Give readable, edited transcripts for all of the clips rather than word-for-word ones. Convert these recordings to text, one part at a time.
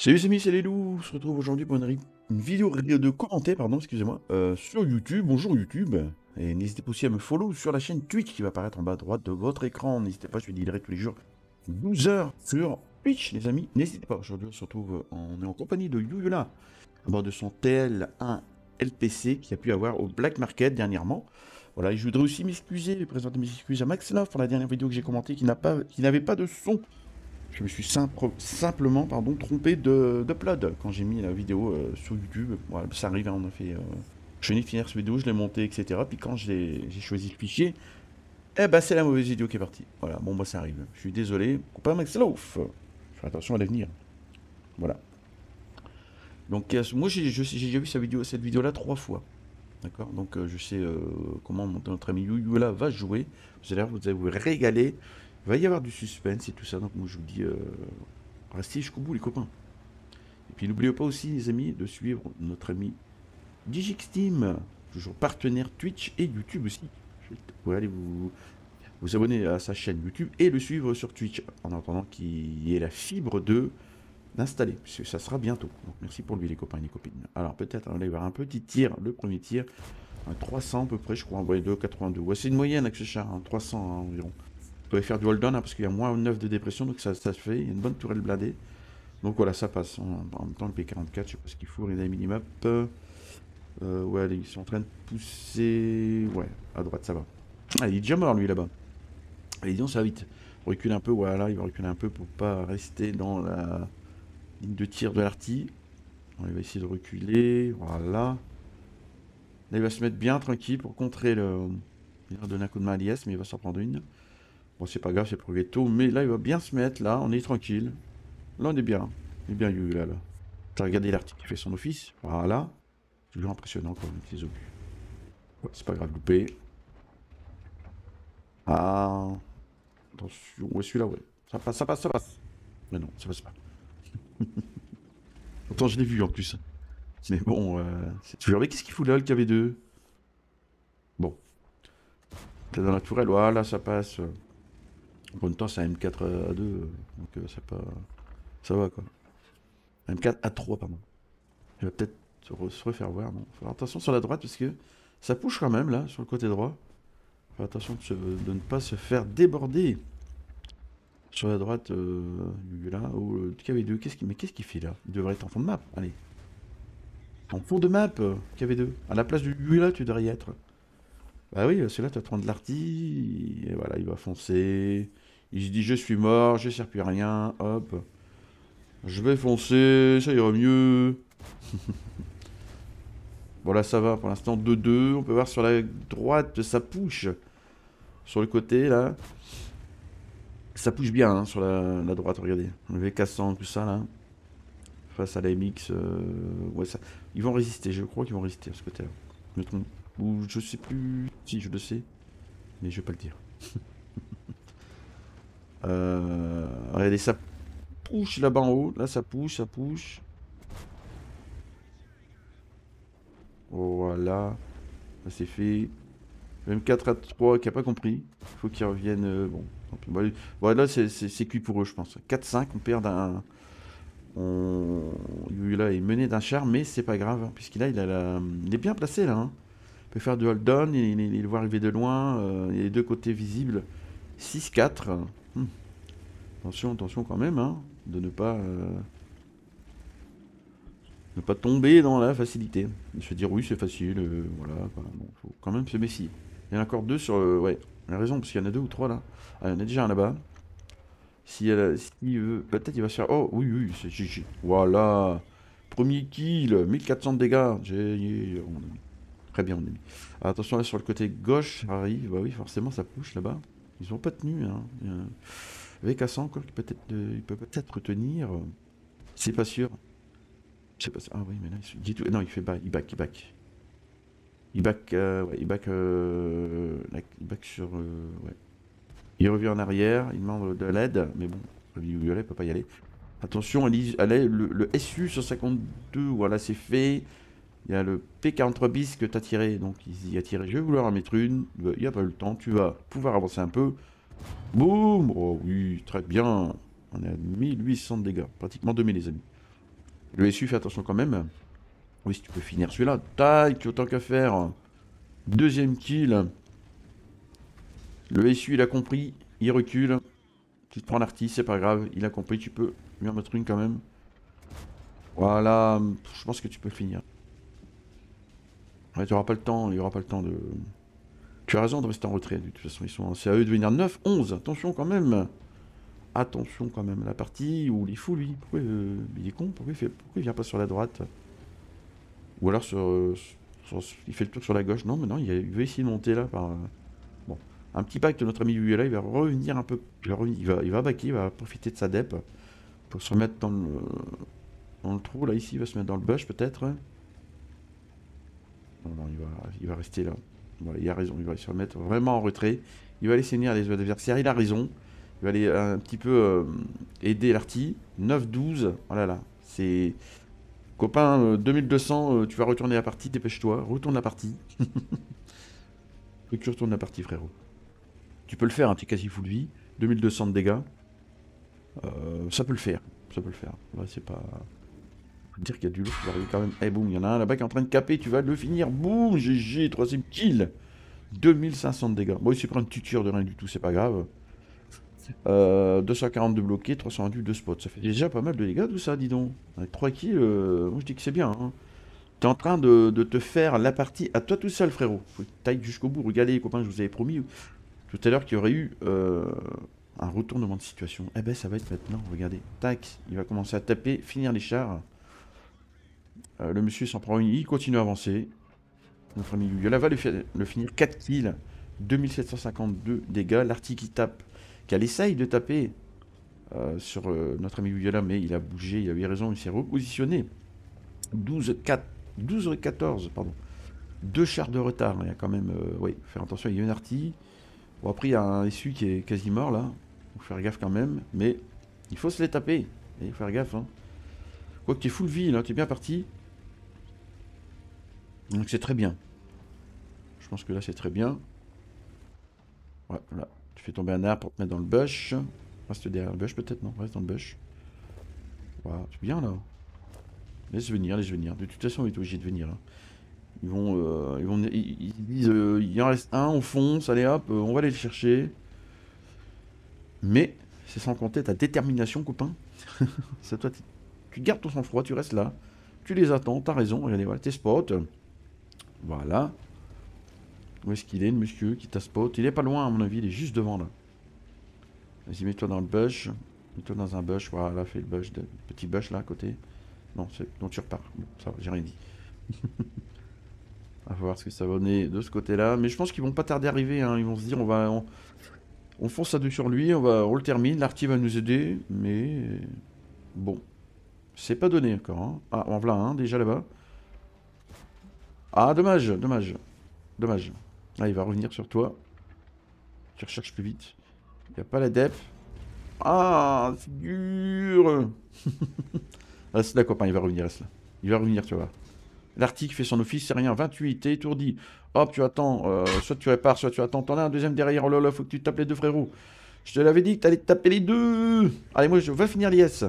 Salut les amis, c'est les loups. On se retrouve aujourd'hui pour une vidéo de commenter, pardon, excusez-moi, sur YouTube. Bonjour YouTube. Et n'hésitez pas aussi à me follow sur la chaîne Twitch qui va apparaître en bas à droite de votre écran. N'hésitez pas, je suis direct tous les jours, 12 heures sur Twitch, les amis. N'hésitez pas, aujourd'hui on se retrouve, on est en compagnie de Yuyula, à bord de son TL1 LPC qui a pu avoir au Black Market dernièrement. Voilà, et je voudrais aussi m'excuser, présenter mes excuses à Maxlove pour la dernière vidéo que j'ai commentée qui n'avait pas de son. Je me suis simplement trompé d'upload quand j'ai mis la vidéo sur YouTube. Voilà, ça arrive, hein, on a fait. Je venais de finir cette vidéo, je l'ai montée, etc. Puis quand j'ai choisi le fichier, eh ben c'est la mauvaise vidéo qui est partie. Voilà, bon, moi ça arrive. Je suis désolé. Copain Max Loaf. Je fais attention à l'avenir. Voilà. Donc moi j'ai déjà vu cette vidéo-là 3 fois. D'accord. Donc je sais comment notre ami Yuyula va jouer. Vous allez vous régaler. Il va y avoir du suspense et tout ça. Donc moi je vous dis, restez jusqu'au bout les copains. Et puis n'oubliez pas aussi les amis de suivre notre ami Digixteam, toujours partenaire Twitch et YouTube aussi. Vous pouvez aller vous abonner à sa chaîne YouTube et le suivre sur Twitch en attendant qu'il y ait la fibre d'installer, puisque ça sera bientôt. Donc merci pour lui les copains et les copines. Alors peut-être on va y avoir un petit tir, le premier tir, un 300 à peu près je crois, ouais 2,82. Ouais, c'est une moyenne avec ce char, hein, 300 hein, environ. Vous pouvez faire du hold on hein, parce qu'il y a moins 9 de dépression, donc ça se fait, il y a une bonne tourelle blindée. Donc voilà, ça passe. En même temps, le P44, je sais pas ce qu'il faut, les minimap. Ouais, allez, ils sont en train de pousser. Ouais, à droite, ça va. Ah, il est déjà mort, lui, là-bas. Allez, disons, ça va vite. Recule un peu, voilà, il va reculer un peu pour pas rester dans la ligne de tir de l'artille. Il va essayer de reculer, voilà. Là, il va se mettre bien tranquille pour contrer le. Il va donner un coup de main à l'IS, mais il va s'en prendre une. Bon, c'est pas grave, c'est pour Ghetto, mais là, il va bien se mettre, là, on est tranquille. Là, on est bien. On est bien eu, là. T'as regardé l'article qui fait son office. Voilà. Toujours impressionnant, quand même, les obus. Ouais, c'est pas grave, loupé. Ah. Attention. Ouais, celui-là, ouais. Ça passe, ça passe, ça passe. Mais non, ça passe pas. Pourtant, je l'ai vu, en plus. Mais bon, c'est toujours... Mais qu'est-ce qu'il fout là, le KV2? Bon. T'es dans la tourelle, voilà, ça passe. En même temps, c'est un M4 à 2. Donc, c'est pas... Ça va, quoi. M4 à 3, pardon. Il va peut-être se refaire voir, non. Faut faire attention sur la droite parce que ça push quand même là, sur le côté droit. Faut faire attention de ne pas se faire déborder. Sur la droite, là, ou le KV2, mais qu'est-ce qu'il fait là? Il devrait être en fond de map, allez. En fond de map, KV2. À la place du là, tu devrais y être. Bah oui, celui-là, tu vas prendre l'artille, et voilà, il va foncer. Il se dit, je suis mort, je sers plus à rien, hop. Je vais foncer, ça ira mieux. Bon là ça va pour l'instant 2-2. On peut voir sur la droite ça push. Sur le côté là. Ça push bien hein, sur la droite, regardez. Le V400, tout ça là. Face à la MX. Ouais, ça... Ils vont résister, je crois qu'ils vont résister à ce côté là. Je me trompe. Ou je sais plus. Si je le sais. Mais je vais pas le dire. Regardez, ça push là-bas en haut. Là ça push, ça push. Voilà. Ça c'est fait. Même 4 à 3 qui a pas compris. Il faut qu'ils reviennent. Bon, tant pis. Bon, là, c'est cuit pour eux, je pense. 4-5, on perd un. Là, il est mené d'un char, mais c'est pas grave, hein, puisqu'il il est bien placé là. Hein. Il peut faire du hold-on, il voit arriver de loin. Il y a les deux côtés visibles. 6-4. Attention, attention quand même, hein, de ne pas tomber dans la facilité. De se dire oui, c'est facile, voilà. Bon, faut quand même se méfier. Il y en a encore deux sur le. Ouais, il a raison, parce qu'il y en a 2 ou 3 là. Ah, il y en a déjà un là-bas. S'il veut. Peut-être il va se faire. Oh, oui, oui, c'est GG. Voilà. Premier kill, 1400 de dégâts. Très bien, mon ami. Ah, attention là sur le côté gauche, ça arrive. Bah oui, forcément, ça push là-bas. Ils ont pas tenu. Hein. VK100, quoi, il peut peut-être retenir. C'est pas sûr. Je sais pas. Ah oui, mais là, il dit tout. Non, il fait back, il back. Il back, ouais, il back sur. Ouais. Il revient en arrière, il demande de l'aide, mais bon, le violet peut pas y aller. Attention, le SU sur 52, voilà, c'est fait. Il y a le P43 bis que tu as tiré, donc il y a tiré. Je vais vouloir en mettre une. Il n'y a pas eu le temps, tu vas pouvoir avancer un peu. Boum. Oh oui, très bien. On est à 1800 de dégâts, pratiquement 2000 les amis. Le SU, fais attention quand même. Oui, si tu peux finir celui-là. Tac, autant qu'à faire. Deuxième kill. Le SU, il a compris. Il recule. Tu te prends l'artiste, c'est pas grave. Il a compris, tu peux lui en mettre une quand même. Voilà. Je pense que tu peux finir. Ouais, tu n'auras pas le temps. Il n'y aura pas le temps de... Tu as raison de rester en retrait. De toute façon, c'est à eux de venir 9, 11. Attention quand même. Attention quand même. La partie où il est fou, lui. Pourquoi il est con? Pourquoi il vient pas sur la droite? Ou alors il fait le tour sur la gauche. Non, mais non, il veut essayer de monter là par... Bon. Un petit pack de notre ami Uyela, il va revenir un peu... Il va backer, il va profiter de sa dep pour se remettre dans le trou, là, ici. Il va se mettre dans le bush, peut-être. Non, il va rester là. Voilà, il a raison, il va se remettre vraiment en retrait. Il va laisser venir les adversaires, il a raison. Il va aller un petit peu aider l'arty. 9-12, oh là là, c'est... Copain, 2200, tu vas retourner la partie, dépêche-toi, retourne la partie. Faut que tu retournes la partie, frérot. Tu peux le faire, un petit quasi full vie, 2200 de dégâts. Ça peut le faire, ça peut le faire. Ouais, c'est pas... Faut dire qu'il y a du lourd qui va arriver quand même. Eh boum, il y en a un là-bas qui est en train de caper, tu vas le finir. Boum, GG, troisième kill. 2500 de dégâts. Bon, il s'est pris une tuture de rien du tout, c'est pas grave. 242 bloqués, 328 de spot. Ça fait déjà pas mal de dégâts tout ça, dis donc. Avec 3 kills, moi je dis que c'est bien. Hein. T'es en train de te faire la partie à toi tout seul, frérot. Faut que t'ailles jusqu'au bout. Regardez les copains, je vous avais promis tout à l'heure qu'il y aurait eu un retournement de situation. Eh ben ça va être maintenant, regardez. Tac, il va commencer à taper, finir les chars. Le monsieur s'en prend une, il continue à avancer. Notre ami Yola va le finir 4 kills, 2752 dégâts. L'arty qui tape, qu'elle essaye de taper sur notre ami Yola, mais il a bougé, il a eu raison, il s'est repositionné. 12-14, pardon. 2 chars de retard, il y a quand même... oui, faire attention, il y a une arty. Bon, après, il y a un SU qui est quasi mort, là. Il faut faire gaffe quand même, mais il faut se les taper. Il faut faire gaffe, hein. Quoi que tu es full vie, là, tu es bien parti. Donc c'est très bien. Je pense que là c'est très bien. Ouais, voilà. Tu fais tomber un arbre pour te mettre dans le bush. Reste derrière le bush peut-être, non? Reste dans le bush. Voilà, c'est bien là. Laisse venir, laisse venir. De toute façon, il est obligé de venir. Hein. Ils disent, il en reste un, on fonce, allez hop, on va aller le chercher. Mais c'est sans compter ta détermination, copain. C'est toi, tu gardes ton sang-froid, tu restes là. Tu les attends, t'as raison. Regardez, voilà, tes spots. Voilà. Où est-ce qu'il est, le monsieur qui t'a spot? Il est pas loin, à mon avis, il est juste devant là. Vas-y, mets-toi dans le bush. Mets-toi dans un bush. Voilà, fais le bush, petit bush là à côté. Non, donc tu repars. Bon, ça va, j'ai rien dit. On va voir ce que ça va donner de ce côté-là. Mais je pense qu'ils vont pas tarder à arriver. Hein. Ils vont se dire, on fonce à deux sur lui, on le termine. L'arty va nous aider. Mais bon, c'est pas donné encore. Hein. Ah, en voilà un déjà là-bas. Ah, dommage, dommage. Dommage. Ah, il va revenir sur toi. Tu recherches plus vite. Il n'y a pas la dep. Ah, c'est dur. Reste là, copain, il va revenir, reste là. Il va revenir, tu vois. L'article fait son office, c'est rien. 28, t'es étourdi. Hop, tu attends. Soit tu répares, soit tu attends. T'en as un deuxième derrière. Oh là là, faut que tu tapes les deux frérots. Je te l'avais dit que t'allais taper les deux. Allez, moi, je vais finir l'IS.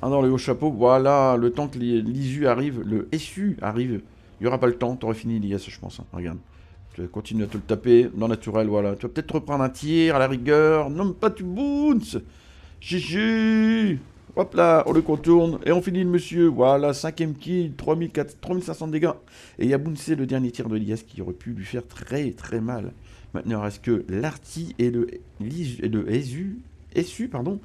Ah non, le haut chapeau. Voilà, le temps que l'ISU arrive, le SU arrive. Il n'y aura pas le temps, t'aurais fini l'IS, je pense. Hein. Regarde. Tu vas continuer à te le taper. Non naturel, voilà. Tu vas peut-être reprendre un tir à la rigueur. Non, pas tu bounce. GG. Hop là, on le contourne. Et on finit le monsieur. Voilà, 5ème kill. 3500 de dégâts. Et il y a bouncé le dernier tir de l'IS qui aurait pu lui faire très très mal. Maintenant, il reste que l'arty et le SU, pardon,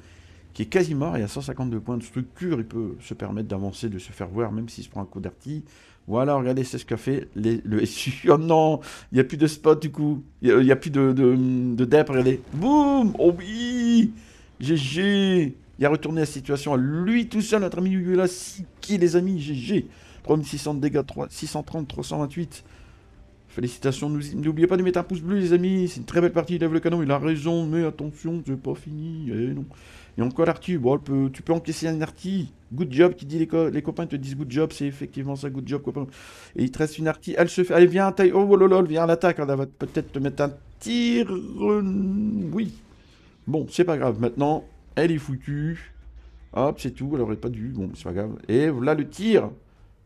qui est quasi mort. Il a 152 points de structure. Il peut se permettre d'avancer, de se faire voir, même s'il se prend un coup d'arty. Voilà, regardez, c'est ce qu'a fait le SU. Oh non, il n'y a plus de spot du coup. Il n'y a plus de dep, regardez. Boum. Oh oui. GG. Il a retourné la situation à lui tout seul, notre ami Yula. 6 kills, les amis. GG. 3600 de dégâts, 630, 328. Félicitations. N'oubliez pas de mettre un pouce bleu, les amis. C'est une très belle partie. Il lève le canon. Il a raison, mais attention, c'est pas fini. Eh non. Et encore l'arty. Bon, tu peux encaisser un arty. Good job, qui dit les copains te disent good job, c'est effectivement ça, good job, copain. Et il te reste une arty, elle se fait, allez, viens, taille, oh lol, viens à l'attaque, elle va peut-être te mettre un tir, oui. Bon, c'est pas grave, maintenant, elle est foutue. Hop, c'est tout, elle aurait pas dû, bon, c'est pas grave. Et voilà le tir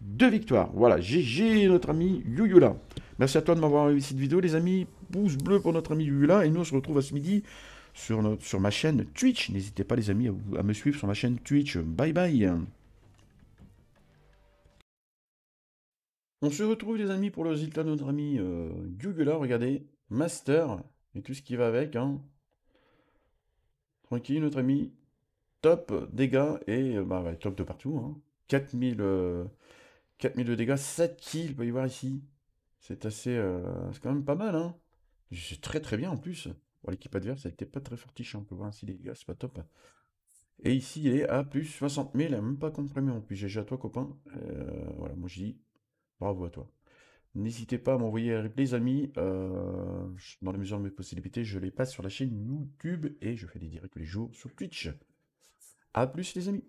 de victoire. Voilà, GG notre ami Yuyula. Merci à toi de m'avoir envoyé cette vidéo, les amis. Pouce bleu pour notre ami Yuyula. Et nous, on se retrouve à ce midi sur ma chaîne Twitch. N'hésitez pas, les amis, à me suivre sur ma chaîne Twitch. Bye bye. On se retrouve, les amis, pour le résultat de notre ami Yuyula. Regardez, Master et tout ce qui va avec. Hein. Tranquille, notre ami. Top dégâts et bah, ouais, top de partout. Hein. 4000, 4000 de dégâts, 7 kills, vous pouvez y voir ici. C'est assez. C'est quand même pas mal, hein. C'est très très bien en plus. Bon, l'équipe adverse, elle était pas très fortiche, hein. On peut voir ainsi les dégâts, c'est pas top. Et ici, il est à plus 60 000, elle a même pas comprimé en plus. GG à toi, copain. Voilà, moi je dis bravo à toi. N'hésitez pas à m'envoyer un replay, les amis. Dans la mesure de mes possibilités, je les passe sur la chaîne YouTube et je fais des directs tous les jours sur Twitch. A plus, les amis.